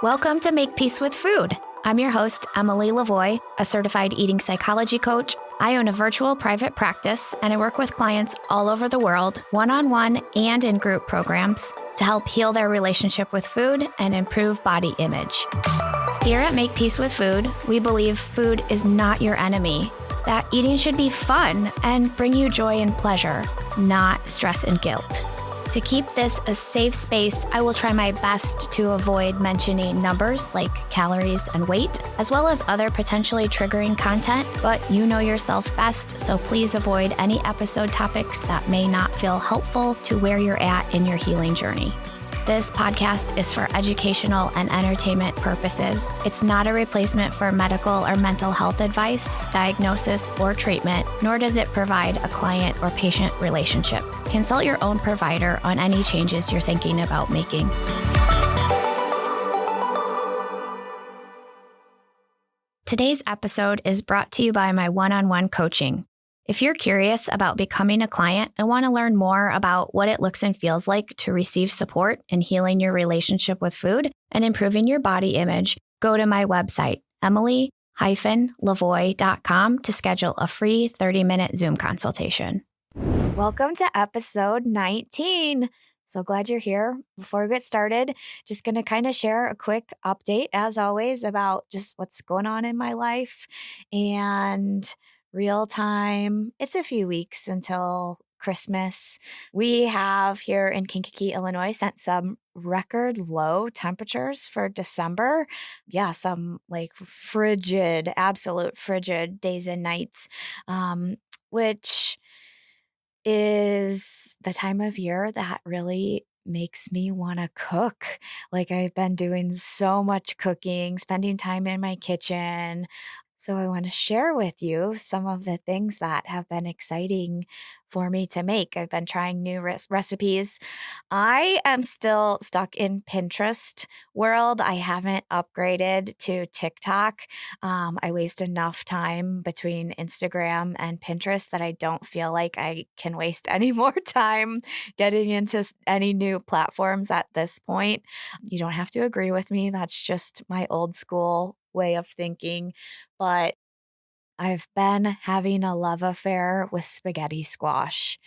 Welcome to Make Peace with Food. I'm your host, Emily LaVoie, a certified eating psychology coach. I own a virtual private practice, and I work with clients all over the world, one-on-one and in group programs, to help heal their relationship with food and improve body image. Here at Make Peace with Food, we believe food is not your enemy, that eating should be fun and bring you joy and pleasure, not stress and guilt. To keep this a safe space, I will try my best to avoid mentioning numbers like calories and weight, as well as other potentially triggering content, but you know yourself best, so please avoid any episode topics that may not feel helpful to where you're at in your healing journey. This podcast is for educational and entertainment purposes. It's not a replacement for medical or mental health advice, diagnosis, or treatment, nor does it provide a client or patient relationship. Consult your own provider on any changes you're thinking about making. Today's episode is brought to you by my one-on-one coaching. If you're curious about becoming a client and want to learn more about what it looks and feels like to receive support in healing your relationship with food and improving your body image, go to my website, emily-lavoie.com, to schedule a free 30-minute Zoom consultation. Welcome to episode 19. So glad you're here. Before we get started, just going to kind of share a quick update, as always, about just what's going on in my life and real time. It's a few weeks until Christmas. We have here in Kankakee, Illinois, sent some record low temperatures for December. Yeah, some like absolute frigid days and nights, which is the time of year that really makes me want to cook. Like, I've been doing so much cooking, spending time in my kitchen. So I want to share with you some of the things that have been exciting for me to make. I've been trying new recipes. I am still stuck in Pinterest world. I haven't upgraded to TikTok. I waste enough time between Instagram and Pinterest that I don't feel like I can waste any more time getting into any new platforms at this point. You don't have to agree with me. That's just my old school way of thinking. But I've been having a love affair with spaghetti squash,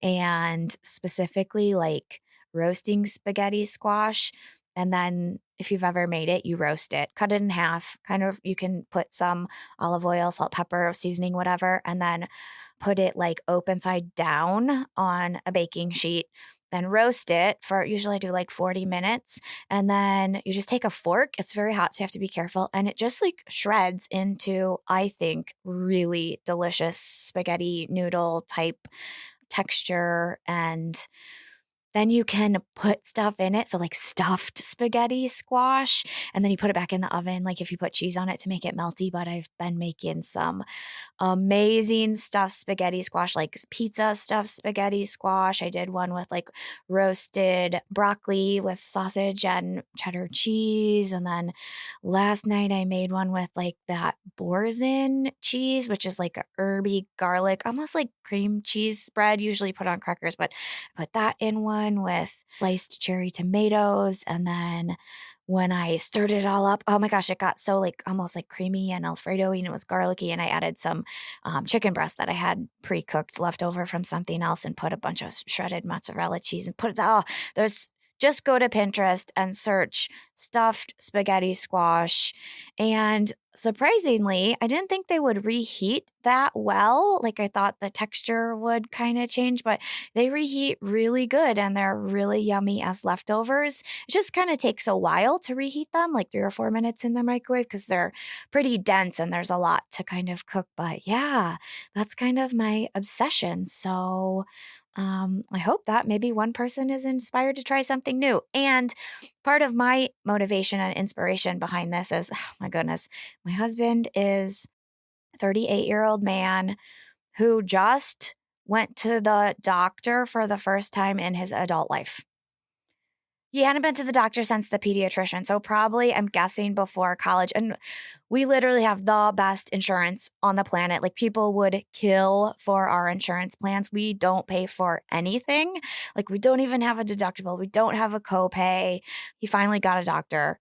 and specifically like roasting spaghetti squash. And then if you've ever made it, you roast it, cut it in half, kind of, you can put some olive oil, salt, pepper, seasoning, whatever, and then put it like open side down on a baking sheet. Then roast it for, usually I do like 40 minutes. And then you just take a fork. It's very hot, so you have to be careful. And it just like shreds into, I think, really delicious spaghetti noodle type texture. And then you can put stuff in it. So like stuffed spaghetti squash. And then you put it back in the oven, like if you put cheese on it to make it melty. But I've been making some amazing stuffed spaghetti squash, like pizza stuffed spaghetti squash. I did one with like roasted broccoli with sausage and cheddar cheese. And then last night I made one with like that Boursin cheese, which is like a herby garlic, almost like cream cheese spread, usually put on crackers, but I put that in one with sliced cherry tomatoes. And then when I stirred it all up, oh my gosh, it got so like almost like creamy and Alfredo-y, and it was garlicky. And I added some chicken breast that I had pre-cooked left over from something else, and put a bunch of shredded mozzarella cheese and put it, just go to Pinterest and search stuffed spaghetti squash. And surprisingly, I didn't think they would reheat that well. Like, I thought the texture would kind of change, but they reheat really good, and they're really yummy as leftovers. It just kind of takes a while to reheat them, like 3 or 4 minutes in the microwave, because they're pretty dense and there's a lot to kind of cook. But yeah, that's kind of my obsession. So I hope that maybe one person is inspired to try something new. And part of my motivation and inspiration behind this is, oh my goodness, my husband is a 38-year-old man who just went to the doctor for the first time in his adult life. He hadn't been to the doctor since the pediatrician, so probably, I'm guessing, before college. And we literally have the best insurance on the planet. Like, people would kill for our insurance plans. We don't pay for anything. Like, we don't even have a deductible. We don't have a copay. He finally got a doctor.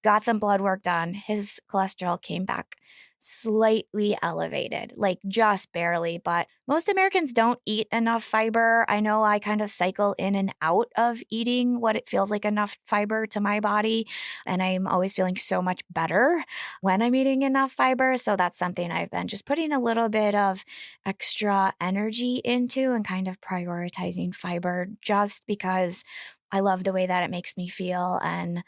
got some blood work done. His cholesterol came back slightly elevated, like just barely. But most Americans don't eat enough fiber. I know I kind of cycle in and out of eating what it feels like enough fiber to my body. And I'm always feeling so much better when I'm eating enough fiber. So that's something I've been just putting a little bit of extra energy into and kind of prioritizing fiber just because I love the way that it makes me feel. And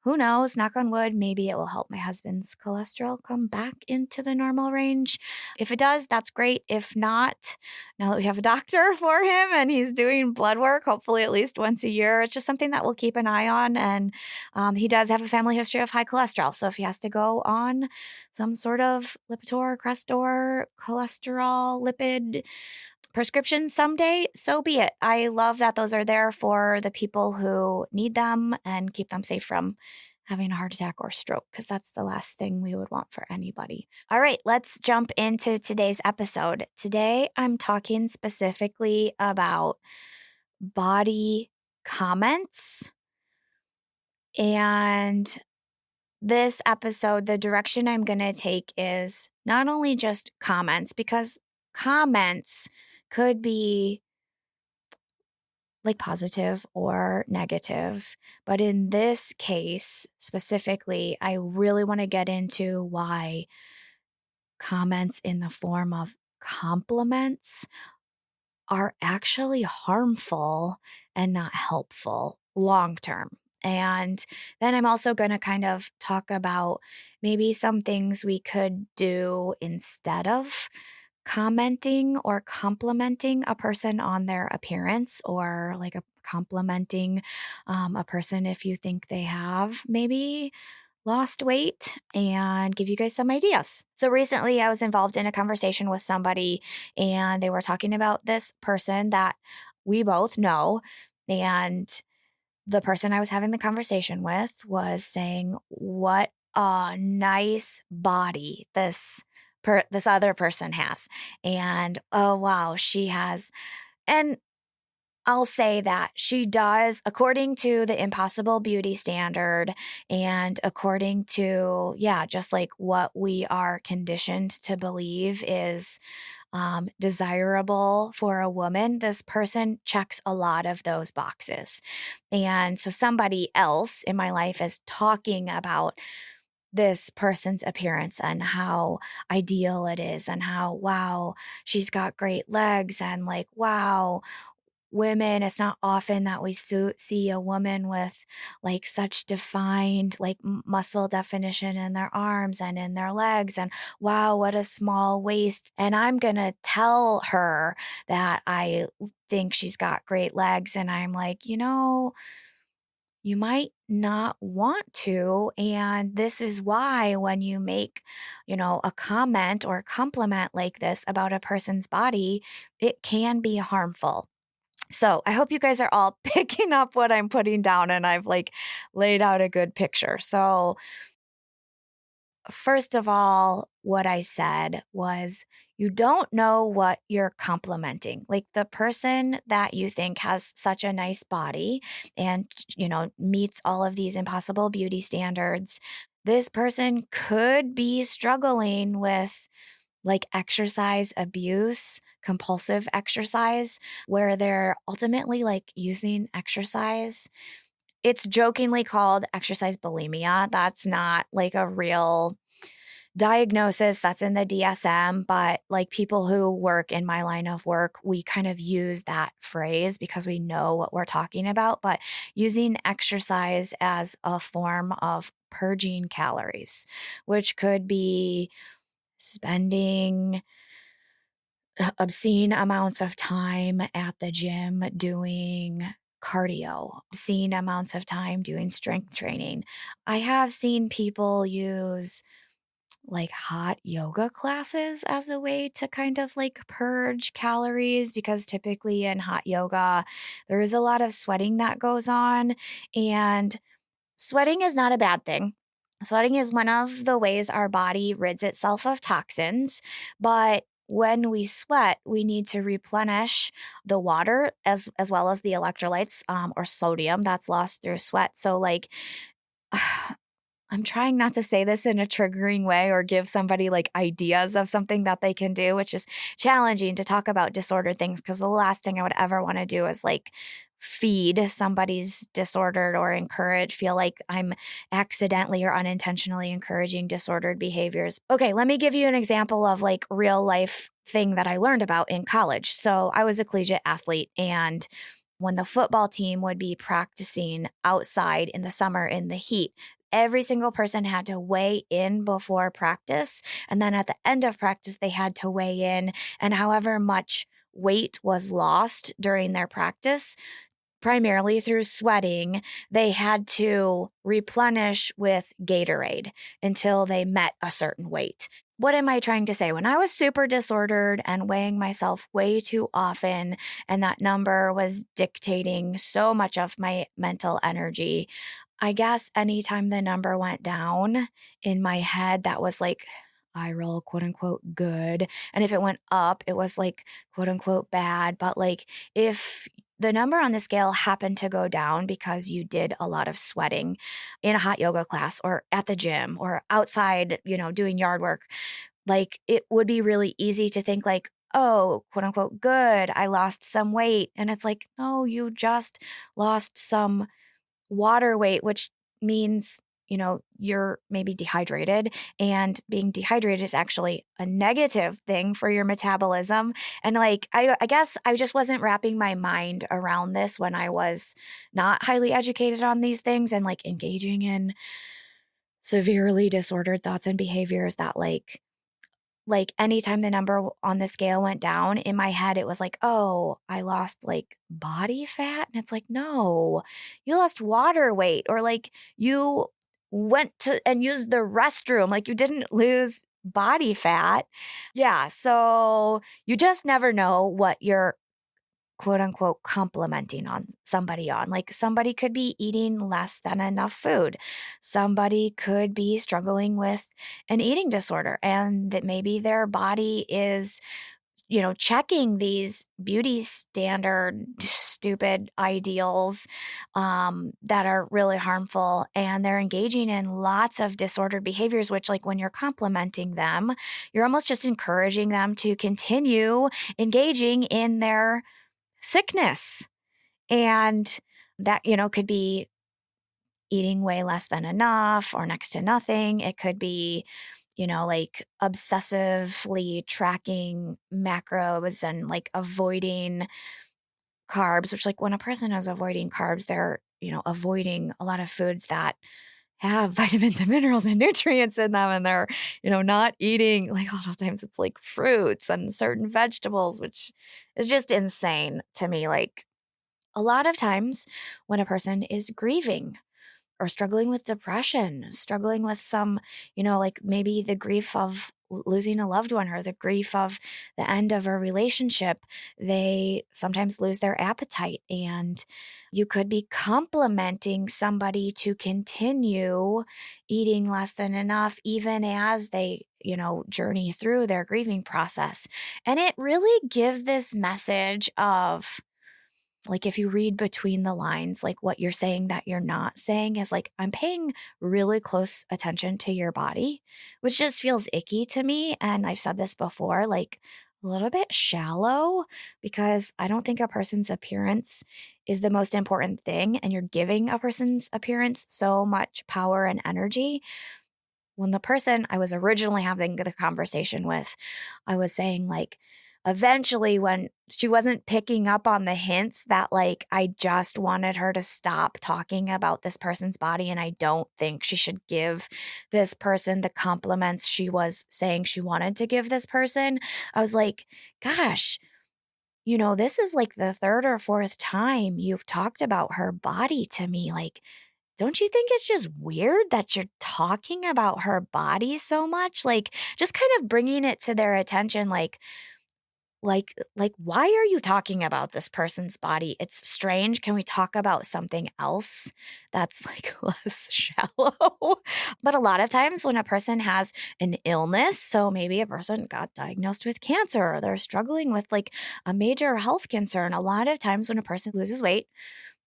who knows, knock on wood, maybe it will help my husband's cholesterol come back into the normal range. If it does, that's great. If not, now that we have a doctor for him and he's doing blood work, hopefully at least once a year, it's just something that we'll keep an eye on. And he does have a family history of high cholesterol. So if he has to go on some sort of Lipitor, Crestor, cholesterol, lipid prescriptions someday, so be it. I love that those are there for the people who need them and keep them safe from having a heart attack or stroke, because that's the last thing we would want for anybody. All right, let's jump into today's episode. Today, I'm talking specifically about body comments. And this episode, the direction I'm going to take is not only just comments, because comments could be like positive or negative. But in this case specifically, I really want to get into why comments in the form of compliments are actually harmful and not helpful long term. And then I'm also going to kind of talk about maybe some things we could do instead of commenting or complimenting a person on their appearance, or like a complimenting a person if you think they have maybe lost weight, and give you guys some ideas. So recently I was involved in a conversation with somebody, and they were talking about this person that we both know. And the person I was having the conversation with was saying, what a nice body this other person has. And oh, wow, she has. And I'll say that she does, according to the impossible beauty standard and according to, just like what we are conditioned to believe is desirable for a woman, this person checks a lot of those boxes. And so somebody else in my life is talking about this person's appearance and how ideal it is, and how, wow, she's got great legs, and like, wow, women, it's not often that we see a woman with like such defined like muscle definition in their arms and in their legs, and wow, what a small waist. And I'm gonna tell her that I think she's got great legs, and I'm like, you might not want to. And this is why when you make, a comment or a compliment like this about a person's body, it can be harmful. So I hope you guys are all picking up what I'm putting down, and I've like laid out a good picture. So first of all, what I said was, you don't know what you're complimenting. Like the person that you think has such a nice body and, meets all of these impossible beauty standards, this person could be struggling with like exercise abuse, compulsive exercise, where they're ultimately like using exercise. It's jokingly called exercise bulimia. That's not like a real diagnosis, that's in the DSM, but like people who work in my line of work, we kind of use that phrase because we know what we're talking about. But using exercise as a form of purging calories, which could be spending obscene amounts of time at the gym doing cardio, obscene amounts of time doing strength training. I have seen people use like hot yoga classes as a way to kind of like purge calories, because typically in hot yoga, there is a lot of sweating that goes on, and sweating is not a bad thing. Sweating is one of the ways our body rids itself of toxins, but when we sweat, we need to replenish the water as well as the electrolytes or sodium that's lost through sweat. So like I'm trying not to say this in a triggering way or give somebody like ideas of something that they can do, which is challenging to talk about disordered things because the last thing I would ever want to do is like feed somebody's disordered or feel like I'm accidentally or unintentionally encouraging disordered behaviors. Okay, let me give you an example of like real life thing that I learned about in college. So I was a collegiate athlete, and when the football team would be practicing outside in the summer in the heat, every single person had to weigh in before practice. And then at the end of practice, they had to weigh in. And however much weight was lost during their practice, primarily through sweating, they had to replenish with Gatorade until they met a certain weight. What am I trying to say? When I was super disordered and weighing myself way too often, and that number was dictating so much of my mental energy, I guess anytime the number went down in my head, that was like, I roll, quote unquote, good. And if it went up, it was like, quote unquote, bad. But like, if the number on the scale happened to go down because you did a lot of sweating in a hot yoga class or at the gym or outside, doing yard work, like it would be really easy to think like, oh, quote unquote, good, I lost some weight. And it's like, no, you just lost some water weight, which means, you're maybe dehydrated, and being dehydrated is actually a negative thing for your metabolism. And like, I guess I just wasn't wrapping my mind around this when I was not highly educated on these things and like engaging in severely disordered thoughts and behaviors that like anytime the number on the scale went down in my head, it was like, oh, I lost like body fat. And it's like, no, you lost water weight, or like you went to and used the restroom. Like you didn't lose body fat. Yeah. So you just never know what you're quote unquote complimenting on somebody on. Like somebody could be eating less than enough food. Somebody could be struggling with an eating disorder, and that maybe their body is, checking these beauty standard stupid ideals that are really harmful, and they're engaging in lots of disordered behaviors, which like when you're complimenting them, you're almost just encouraging them to continue engaging in their sickness. And that, could be eating way less than enough or next to nothing. It could be, like obsessively tracking macros and like avoiding carbs, which like when a person is avoiding carbs, they're, avoiding a lot of foods that have vitamins and minerals and nutrients in them. And they're, not eating, like a lot of times it's like fruits and certain vegetables, which is just insane to me. Like a lot of times when a person is grieving or struggling with depression, struggling with some, like maybe the grief of losing a loved one or the grief of the end of a relationship, they sometimes lose their appetite. And you could be complimenting somebody to continue eating less than enough, even as they, journey through their grieving process. And it really gives this message of, like, if you read between the lines, like what you're saying that you're not saying is like, I'm paying really close attention to your body, which just feels icky to me. And I've said this before, like a little bit shallow, because I don't think a person's appearance is the most important thing. And you're giving a person's appearance so much power and energy. When the person I was originally having the conversation with, I was saying like, eventually when she wasn't picking up on the hints that like I just wanted her to stop talking about this person's body, and I don't think she should give this person the compliments she was saying she wanted to give this person, I was like, gosh, this is like the third or fourth time you've talked about her body to me. Like, don't you think it's just weird that you're talking about her body so much? Like, just kind of bringing it to their attention, like, why are you talking about this person's body? It's strange. Can we talk about something else that's like less shallow? But a lot of times when a person has an illness, so maybe a person got diagnosed with cancer or they're struggling with like a major health concern, a lot of times when a person loses weight,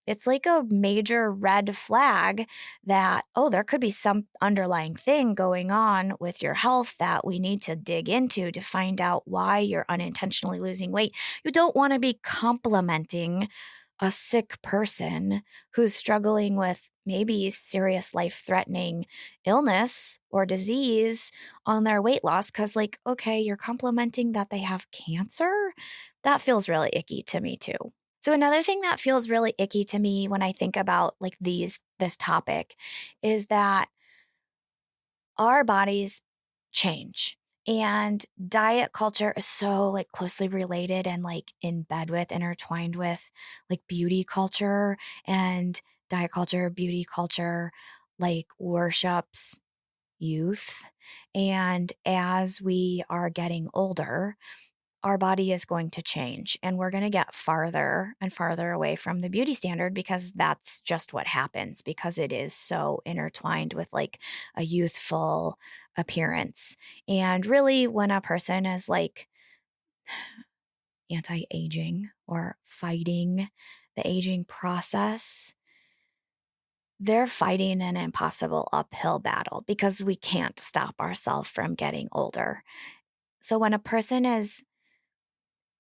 it's like a major red flag that, oh, there could be some underlying thing going on with your health that we need to dig into to find out why you're unintentionally losing weight. You don't want to be complimenting a sick person who's struggling with maybe serious life-threatening illness or disease on their weight loss because, like, okay, you're complimenting that they have cancer? That feels really icky to me too. So another thing that feels really icky to me when I think about like this topic is that our bodies change. And diet culture is so like closely related and like in bed with, intertwined with like beauty culture, and diet culture, beauty culture, like worships youth. And as we are getting older, our body is going to change and we're going to get farther and farther away from the beauty standard because that's just what happens, because it is so intertwined with like a youthful appearance. And really, when a person is like anti-aging or fighting the aging process, they're fighting an impossible uphill battle because we can't stop ourselves from getting older. So when a person is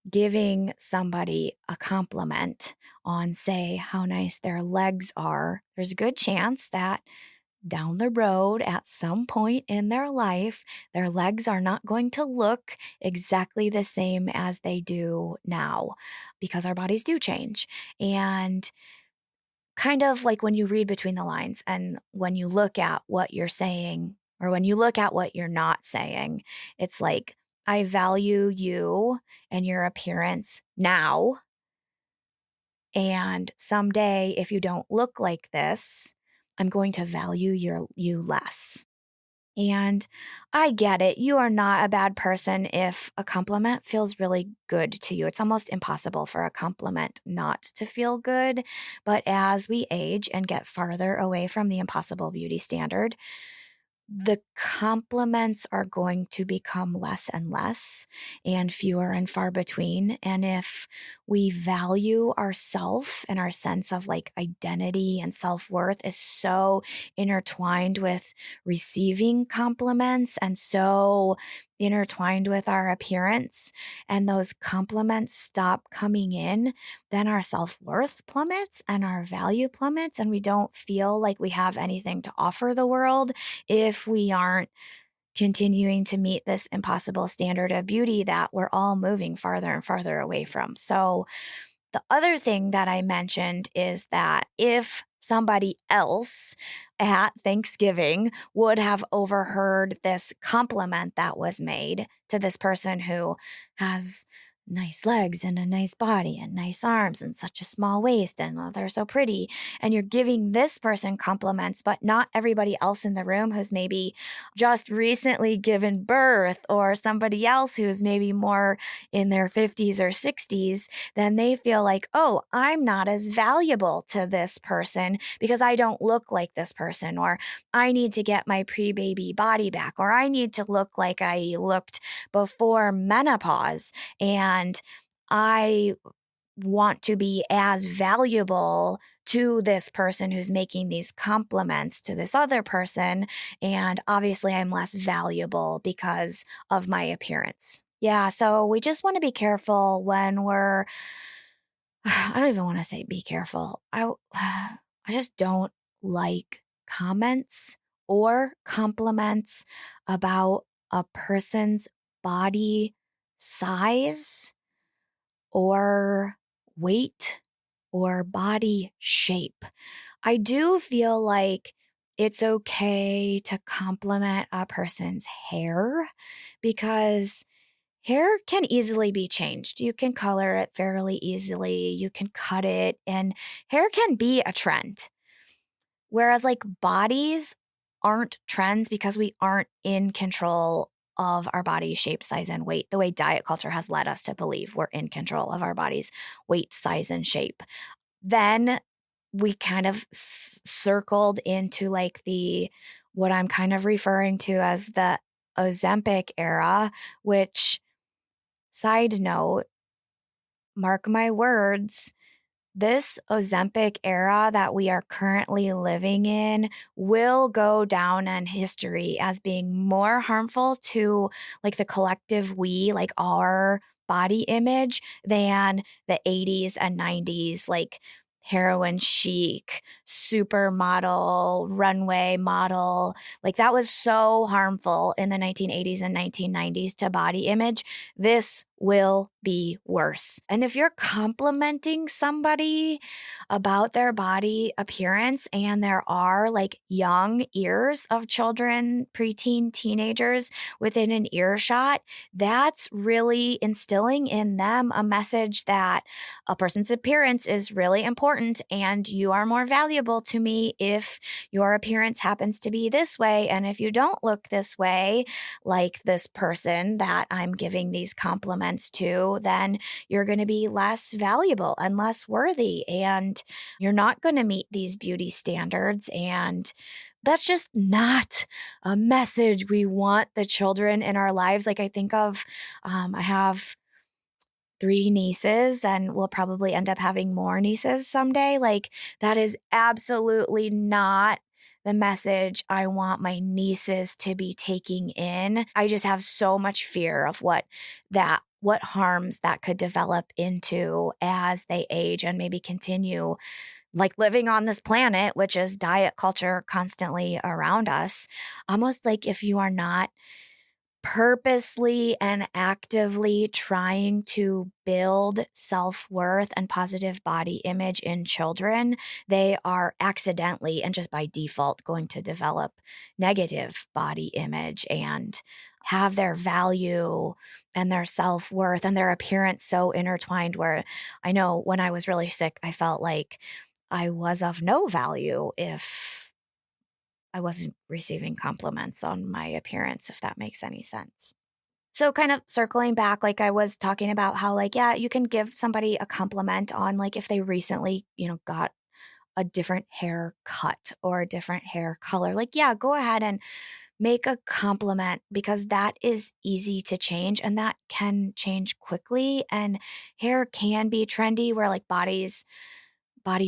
giving somebody a compliment on, say, how nice their legs are, there's a good chance that down the road at some point in their life, their legs are not going to look exactly the same as they do now because our bodies do change. And kind of like when you read between the lines and when you look at what you're saying or when you look at what you're not saying, it's like, I value you and your appearance now. And someday, if you don't look like this, I'm going to value you less. And I get it. You are not a bad person if a compliment feels really good to you. It's almost impossible for a compliment not to feel good. But as we age and get farther away from the impossible beauty standard, the compliments are going to become less and less and fewer and far between. And if we value ourself and our sense of like identity and self-worth is so intertwined with receiving compliments and so intertwined with our appearance, and those compliments stop coming in, then our self-worth plummets and our value plummets, and we don't feel like we have anything to offer the world if we aren't continuing to meet this impossible standard of beauty that we're all moving farther and farther away from. So the other thing that I mentioned is that if somebody else at Thanksgiving would have overheard this compliment that was made to this person who has nice legs and a nice body and nice arms and such a small waist and oh, they're so pretty, and you're giving this person compliments, but not everybody else in the room who's maybe just recently given birth or somebody else who's maybe more in their 50s or 60s, then they feel like, oh, I'm not as valuable to this person because I don't look like this person, or I need to get my pre-baby body back, or I need to look like I looked before menopause, and I want to be as valuable to this person who's making these compliments to this other person, and obviously I'm less valuable because of my appearance. Yeah, so we just want to be careful when we're I don't even want to say be careful. I just don't like comments or compliments about a person's body size or weight or body shape. I do feel like it's okay to compliment a person's hair because hair can easily be changed. You can color it fairly easily, you can cut it, and hair can be a trend. Whereas like bodies aren't trends because we aren't in control of our body shape, size, and weight, the way diet culture has led us to believe we're in control of our body's weight, size, and shape. Then we kind of circled into like what I'm kind of referring to as the Ozempic era, which, side note, mark my words, this Ozempic era that we are currently living in will go down in history as being more harmful to like the collective we, like our body image, than the 80s and 90s, like heroin chic, supermodel, runway model. Like that was so harmful in the 1980s and 1990s to body image. This will be worse. And if you're complimenting somebody about their body appearance and there are like young ears of children, preteen, teenagers within an earshot, that's really instilling in them a message that a person's appearance is really important and you are more valuable to me if your appearance happens to be this way. And if you don't look this way, like this person that I'm giving these compliments to, then you're going to be less valuable and less worthy. And you're not going to meet these beauty standards. And that's just not a message we want the children in our lives. Like I think of, I have 3 nieces and we'll probably end up having more nieces someday. Like that is absolutely not the message I want my nieces to be taking in. I just have so much fear of what harms that could develop into as they age and maybe continue like living on this planet, which is diet culture constantly around us. Almost like if you are not purposely and actively trying to build self-worth and positive body image in children, they are accidentally and just by default going to develop negative body image and have their value and their self-worth and their appearance so intertwined where I know when I was really sick, I felt like I was of no value if I wasn't receiving compliments on my appearance, if that makes any sense. So kind of circling back, like I was talking about how like, yeah, you can give somebody a compliment on like if they recently, got a different haircut or a different hair color. Like, yeah, go ahead and make a compliment because that is easy to change and that can change quickly. And hair can be trendy where like body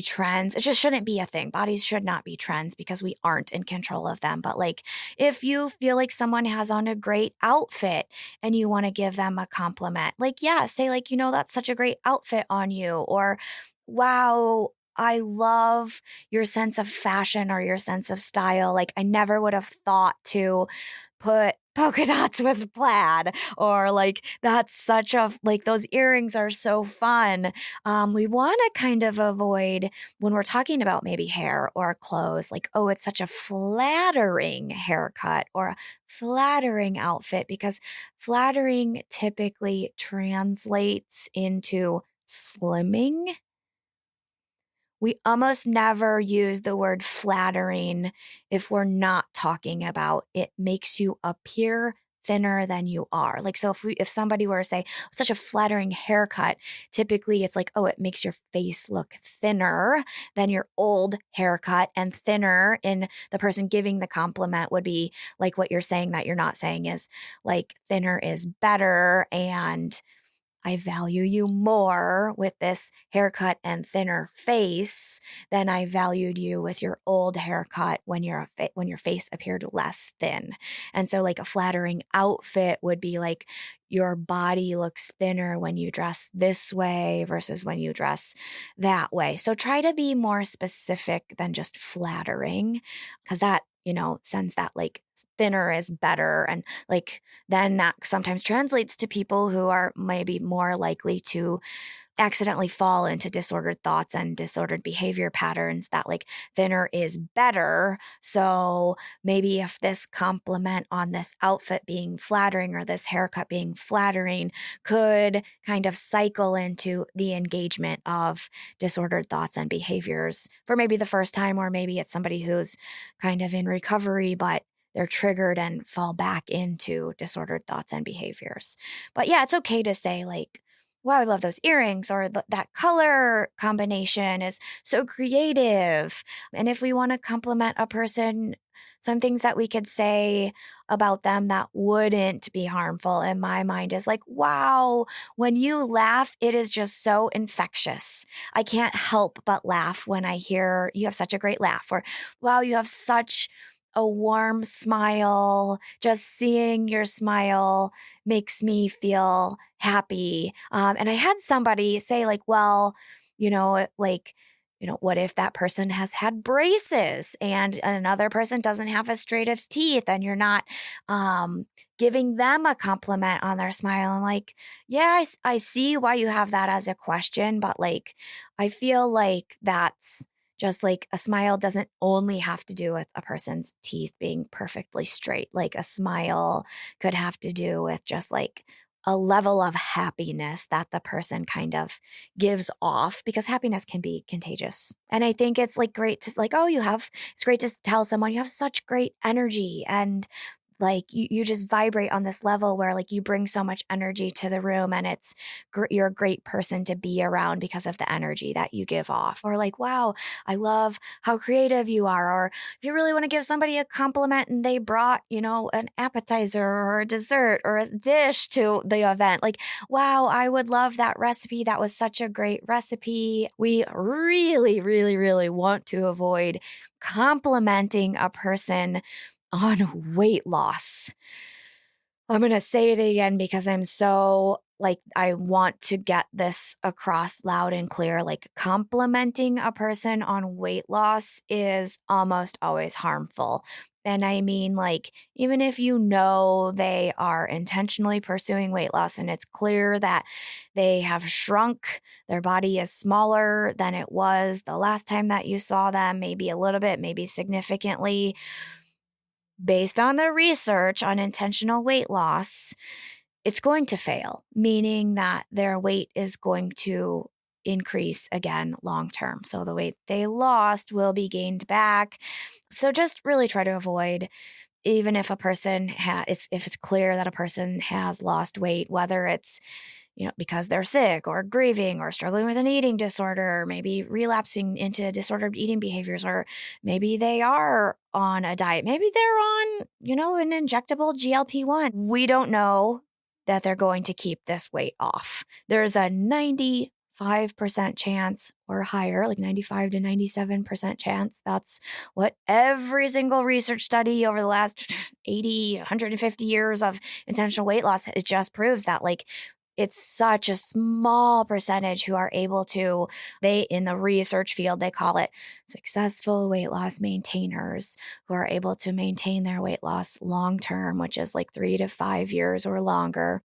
trends. It just shouldn't be a thing. Bodies should not be trends because we aren't in control of them. But like if you feel like someone has on a great outfit and you want to give them a compliment, like, yeah, say like, that's such a great outfit on you, or wow, I love your sense of fashion or your sense of style. Like I never would have thought to put polka dots with plaid, or like that's such a like those earrings are so fun. We want to kind of avoid when we're talking about maybe hair or clothes, like, oh, it's such a flattering haircut or a flattering outfit, because flattering typically translates into slimming. We almost never use the word flattering if we're not talking about it makes you appear thinner than you are. Like, so if somebody were to say such a flattering haircut, typically it's like, oh, it makes your face look thinner than your old haircut, and thinner in the person giving the compliment would be like what you're saying that you're not saying is like thinner is better, and I value you more with this haircut and thinner face than I valued you with your old haircut when when your face appeared less thin. And so like a flattering outfit would be like your body looks thinner when you dress this way versus when you dress that way. So try to be more specific than just flattering, because that, sends that like thinner is better. And like then that sometimes translates to people who are maybe more likely to accidentally fall into disordered thoughts and disordered behavior patterns, that like thinner is better. So maybe if this compliment on this outfit being flattering or this haircut being flattering could kind of cycle into the engagement of disordered thoughts and behaviors for maybe the first time, or maybe it's somebody who's kind of in recovery, but they're triggered and fall back into disordered thoughts and behaviors. But yeah, it's okay to say like, wow, I love those earrings, or that color combination is so creative. And if we want to compliment a person, some things that we could say about them that wouldn't be harmful in my mind is like, wow, when you laugh, it is just so infectious. I can't help but laugh when I hear you have such a great laugh, or wow, you have such a warm smile. Just seeing your smile makes me feel happy. And I had somebody say, like, well, like, what if that person has had braces and another person doesn't have as straight of teeth, and you're not um, giving them a compliment on their smile? I'm like, yeah, I see why you have that as a question, but like, I feel like that's just like a smile doesn't only have to do with a person's teeth being perfectly straight. Like a smile could have to do with just like a level of happiness that the person kind of gives off, because happiness can be contagious. And I think it's like great to like, oh, it's great to tell someone you have such great energy, and like you just vibrate on this level where like you bring so much energy to the room, and you're a great person to be around because of the energy that you give off. Or like, wow, I love how creative you are. Or if you really want to give somebody a compliment and they brought, an appetizer or a dessert or a dish to the event, like, wow, I would love that recipe. That was such a great recipe. We really, really, really want to avoid complimenting a person on weight loss. I'm going to say it again because I'm so like, I want to get this across loud and clear. Like, complimenting a person on weight loss is almost always harmful. And I mean, like, even if they are intentionally pursuing weight loss and it's clear that they have shrunk, their body is smaller than it was the last time that you saw them, maybe a little bit, maybe significantly, based on the research on intentional weight loss, it's going to fail, meaning that their weight is going to increase again long term. So the weight they lost will be gained back. So just really try to avoid, even if a person if it's clear that a person has lost weight, whether it's because they're sick or grieving or struggling with an eating disorder, or maybe relapsing into disordered eating behaviors, or maybe they are on a diet. Maybe they're on, an injectable GLP-1. We don't know that they're going to keep this weight off. There's a 95% chance or higher, like 95 to 97% chance. That's what every single research study over the last 80, 150 years of intentional weight loss, it just proves that like it's such a small percentage who are able to, in the research field, they call it successful weight loss maintainers, who are able to maintain their weight loss long term, which is like 3 to 5 years or longer.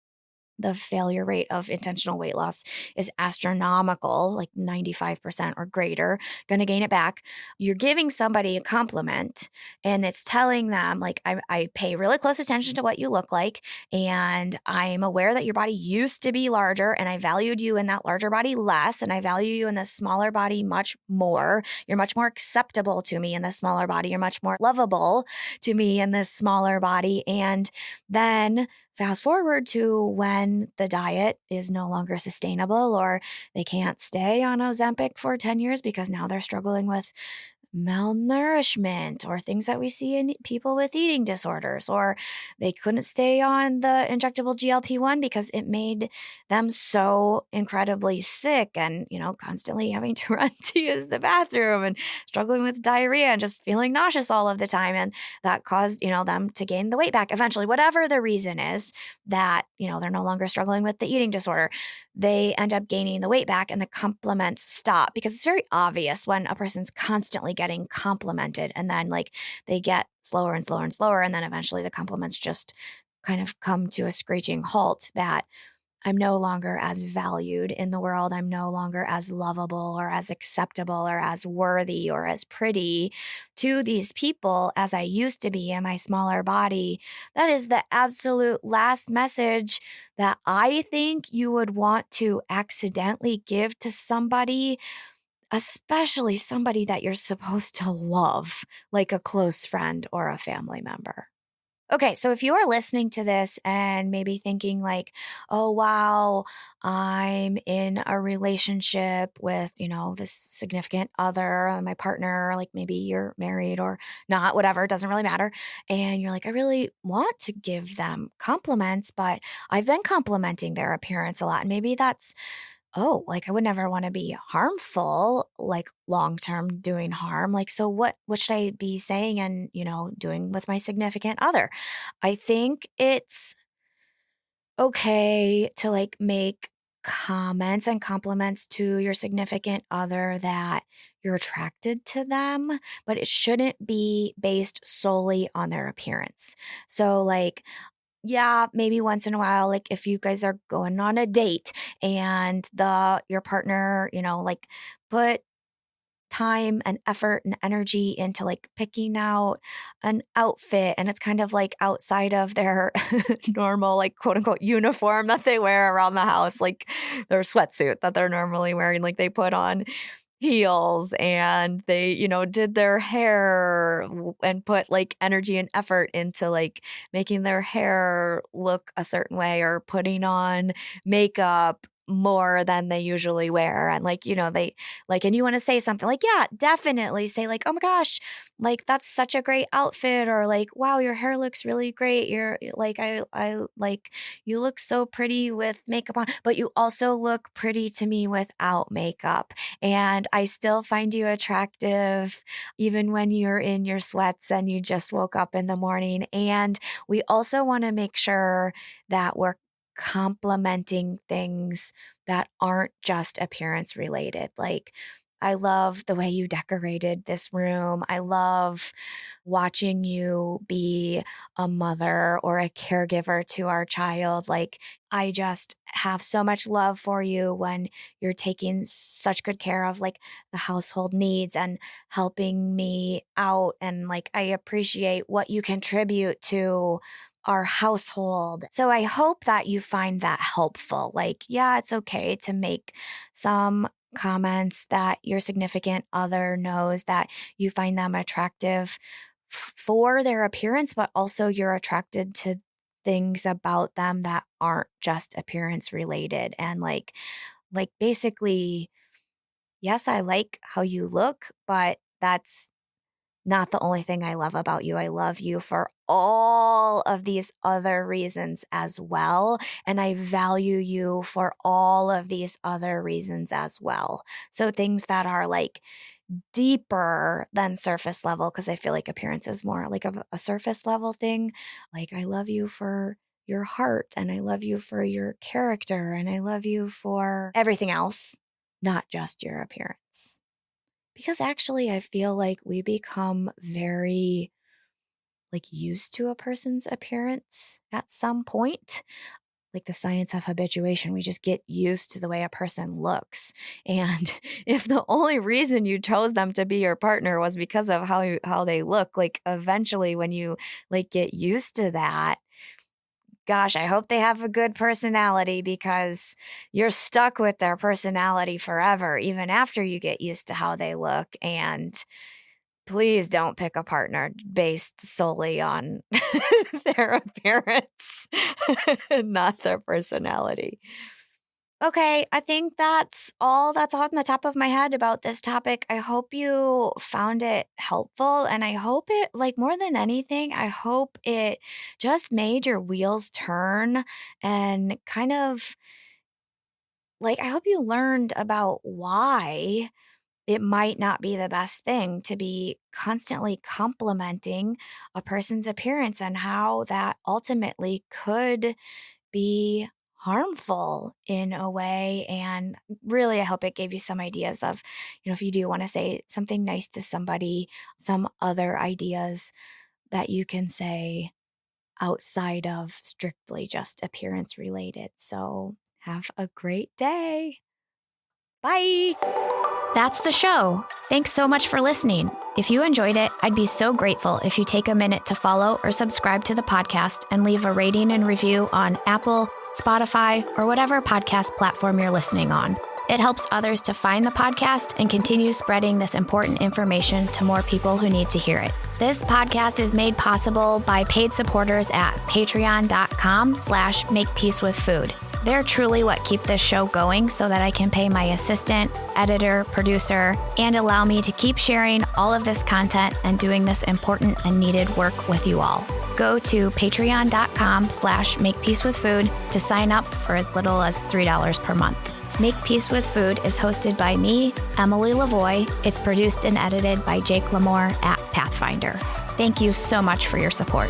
The failure rate of intentional weight loss is astronomical, like 95% or greater, going to gain it back. You're giving somebody a compliment, and it's telling them, like, I pay really close attention to what you look like, and I'm aware that your body used to be larger, and I valued you in that larger body less, and I value you in the smaller body much more. You're much more acceptable to me in the smaller body. You're much more lovable to me in this smaller body. And then fast forward to when the diet is no longer sustainable, or they can't stay on Ozempic for 10 years because now they're struggling with malnourishment or things that we see in people with eating disorders, or they couldn't stay on the injectable GLP-1 because it made them so incredibly sick, and constantly having to run to use the bathroom and struggling with diarrhea and just feeling nauseous all of the time, and that caused them to gain the weight back eventually. Whatever the reason is that they're no longer struggling with the eating disorder, they end up gaining the weight back, and the compliments stop, because it's very obvious when a person's constantly getting complimented, and then like they get slower and slower and slower, and then eventually the compliments just kind of come to a screeching halt, that I'm no longer as valued in the world. I'm no longer as lovable or as acceptable or as worthy or as pretty to these people as I used to be in my smaller body. That is the absolute last message that I think you would want to accidentally give to somebody, especially somebody that you're supposed to love, like a close friend or a family member. Okay, so if you are listening to this and maybe thinking like, "Oh wow, I'm in a relationship with, this significant other, my partner, like maybe you're married or not, whatever, it doesn't really matter." And you're like, "I really want to give them compliments, but I've been complimenting their appearance a lot." And maybe that's, oh, like I would never want to be harmful, like long term doing harm. Like, so what should I be saying and, doing with my significant other? I think it's okay to like make comments and compliments to your significant other that you're attracted to them, but it shouldn't be based solely on their appearance. So like, yeah, maybe once in a while, like if you guys are going on a date and your partner, like put time and effort and energy into like picking out an outfit and it's kind of like outside of their normal like quote unquote uniform that they wear around the house, like their sweatsuit that they're normally wearing, like they put on heels and they, did their hair and put like energy and effort into like making their hair look a certain way or putting on makeup more than they usually wear. And like, they like, and you want to say something like, yeah, definitely say like, "Oh my gosh, like that's such a great outfit," or like, "Wow, your hair looks really great. You're like, I like, you look so pretty with makeup on, but you also look pretty to me without makeup. And I still find you attractive even when you're in your sweats and you just woke up in the morning." And we also want to make sure that we're complimenting things that aren't just appearance related. Like, "I love the way you decorated this room. I love watching you be a mother or a caregiver to our child. Like, I just have so much love for you when you're taking such good care of like the household needs and helping me out. And like, I appreciate what you contribute to our household." So I hope that you find that helpful. Like, yeah, it's okay to make some comments that your significant other knows that you find them attractive for their appearance, but also you're attracted to things about them that aren't just appearance related. And like basically, yes, I like how you look, but that's not the only thing I love about you. I love you for all of these other reasons as well. And I value you for all of these other reasons as well. So things that are like deeper than surface level, because I feel like appearance is more like a surface level thing. Like, I love you for your heart, and I love you for your character, and I love you for everything else, not just your appearance. Because actually, I feel like we become very like used to a person's appearance at some point, like the science of habituation. We just get used to the way a person looks. And if the only reason you chose them to be your partner was because of how they look, like eventually when you like get used to that, gosh, I hope they have a good personality, because you're stuck with their personality forever, even after you get used to how they look. And please don't pick a partner based solely on their appearance, not their personality. Okay, I think that's all that's on the top of my head about this topic. I hope you found it helpful, and I hope it, like more than anything, I hope it just made your wheels turn and kind of like, I hope you learned about why it might not be the best thing to be constantly complimenting a person's appearance and how that ultimately could be harmful in a way. And really, I hope it gave you some ideas of, if you do want to say something nice to somebody, some other ideas that you can say outside of strictly just appearance related. So have a great day. Bye. That's the show. Thanks so much for listening. If you enjoyed it, I'd be so grateful if you take a minute to follow or subscribe to the podcast and leave a rating and review on Apple, Spotify, or whatever podcast platform you're listening on. It helps others to find the podcast and continue spreading this important information to more people who need to hear it. This podcast is made possible by paid supporters at patreon.com/makepeacewithfood. They're truly what keep this show going so that I can pay my assistant, editor, producer, and allow me to keep sharing all of this content and doing this important and needed work with you all. Go to patreon.com/makepeacewithfood to sign up for as little as $3 per month. Make Peace with Food is hosted by me, Emily LaVoie. It's produced and edited by Jake Lamore at Pathfinder. Thank you so much for your support.